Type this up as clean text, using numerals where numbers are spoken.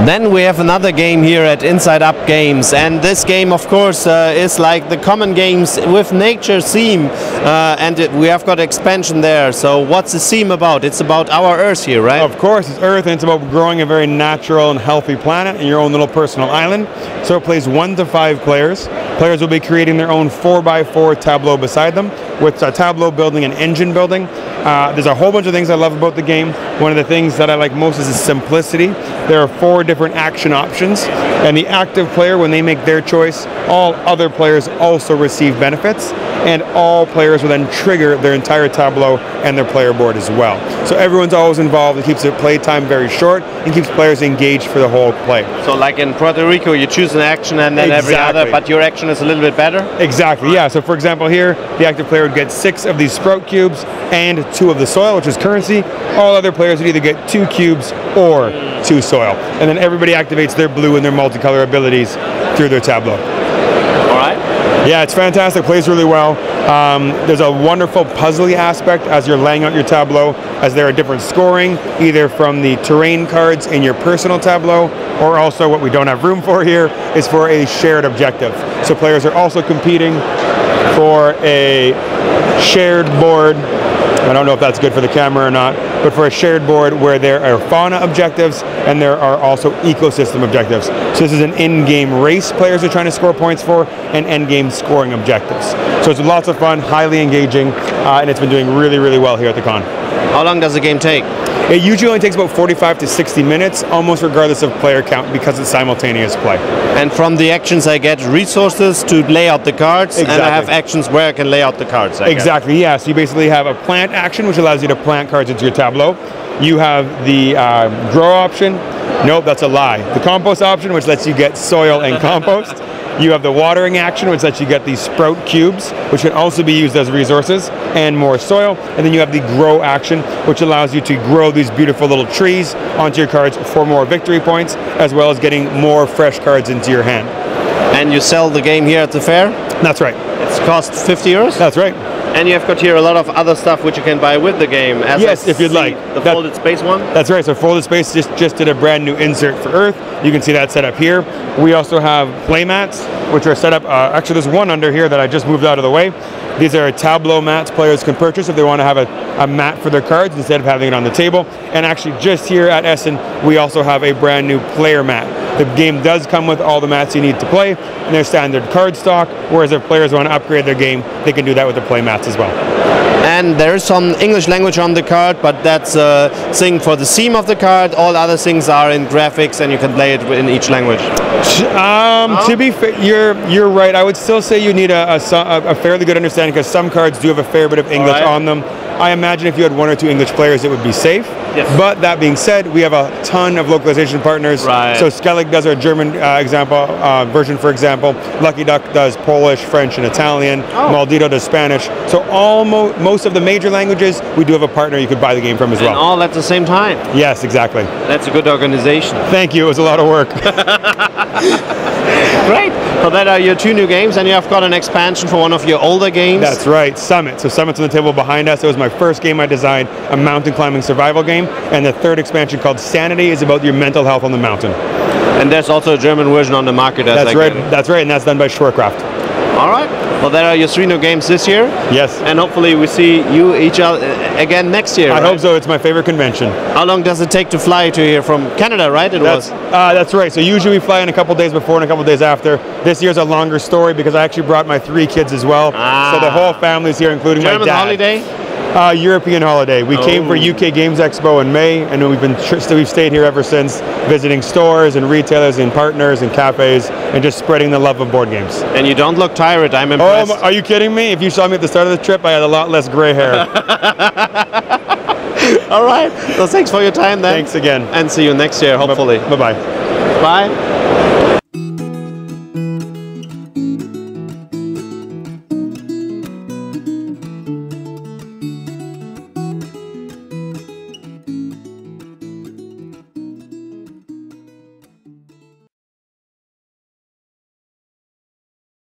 Then we have another game here at Inside Up Games, and this game of course is like the common games with nature theme, and we have got expansion there. So what's the theme about? It's about our Earth here, right? Of course, it's Earth, and it's about growing a very natural and healthy planet in your own little personal island. So it plays 1 to 5 players. Players will be creating their own 4x4 tableau beside them, with a tableau building and engine building. There's a whole bunch of things I love about the game. One of the things that I like most is the simplicity. There are 4 different action options, and the active player, when they make their choice, all other players also receive benefits, and all players will then trigger their entire tableau and their player board as well. So everyone's always involved. It keeps the play time very short and keeps players engaged for the whole play. So like in Puerto Rico, you choose an action and then every other, but your action is a little bit better? Exactly, yeah. So for example here, the active player would get 6 of these sprout cubes and 2 of the soil, which is currency. All other players would either get 2 cubes or 2 soil. And then everybody activates their blue and their multicolor abilities through their tableau. Yeah, it's fantastic, plays really well. There's a wonderful puzzly aspect as you're laying out your tableau, as there are different scoring, either from the terrain cards in your personal tableau, or also what we don't have room for here is for a shared objective. So players are also competing for a shared board. I don't know if that's good for the camera or not, but for a shared board where there are fauna objectives and there are also ecosystem objectives. So this is an in-game race players are trying to score points for, and end-game scoring objectives. So it's lots of fun, highly engaging, and it's been doing really, really well here at the con. How long does the game take? It usually only takes about 45 to 60 minutes, almost regardless of player count, because it's simultaneous play. And from the actions I get resources to lay out the cards, and I have actions where I can lay out the cards. Exactly, yeah. So you basically have a plant action, which allows you to plant cards into your tableau. You have the grow option. Nope, that's a lie. The compost option, which lets you get soil and compost. You have the watering action, which lets you get these sprout cubes, which can also be used as resources, and more soil. And then you have the grow action, which allows you to grow these beautiful little trees onto your cards for more victory points, as well as getting more fresh cards into your hand. And you sell the game here at the fair? That's right. It's cost 50 euros? That's right. And you have got here a lot of other stuff which you can buy with the game. As yes, if you'd like. The folded space one? That's right. So folded space just did a brand new insert for Earth. You can see that set up here. We also have play mats, which are set up. Actually, there's one under here that I just moved out of the way. These are tableau mats players can purchase if they want to have a mat for their cards instead of having it on the table. And actually, just here at Essen, we also have a brand new player mat. The game does come with all the mats you need to play in their standard card stock, whereas if players want to upgrade their game, they can do that with the play mats as well. And there is some English language on the card, but that's a thing for the theme of the card. All other things are in graphics, and you can play it in each language. To be fair, you're right. I would still say you need a fairly good understanding, because some cards do have a fair bit of English on them. I imagine if you had 1 or 2 English players, it would be safe. Yes. But that being said, we have a ton of localization partners. Right. So Skellig does our German version, for example. Lucky Duck does Polish, French, and Italian. Maldito does Spanish. So most of the major languages, we do have a partner you could buy the game from as well. And all at the same time. Yes, exactly. That's a good organization. Thank you. It was a lot of work. Great. So that are your 2 new games, and you have got an expansion for one of your older games. That's right, Summit. So Summit's on the table behind us. It was my first game I designed, a mountain climbing survival game. And the 3rd expansion, called Sanity, is about your mental health on the mountain. And there's also a German version on the market. That's right. That's right, and that's done by Schwerkraft. All right. Well, there are your 3 new games this year. Yes. And hopefully we see you each other again next year. I hope so. It's my favorite convention. How long does it take to fly to here from Canada, right? That's right. So usually we fly in a couple days before and a couple days after. This year's a longer story because I actually brought my 3 kids as well. So the whole family's here, including my dad. German holiday? European holiday. We came for UK Games Expo in May, and we've stayed here ever since, visiting stores and retailers and partners and cafes, and just spreading the love of board games. And you don't look tired. I'm impressed. Oh, are you kidding me? If you saw me at the start of the trip, I had a lot less gray hair. All right. Well, thanks for your time then. Thanks again. And see you next year, hopefully. Bye-bye. Bye.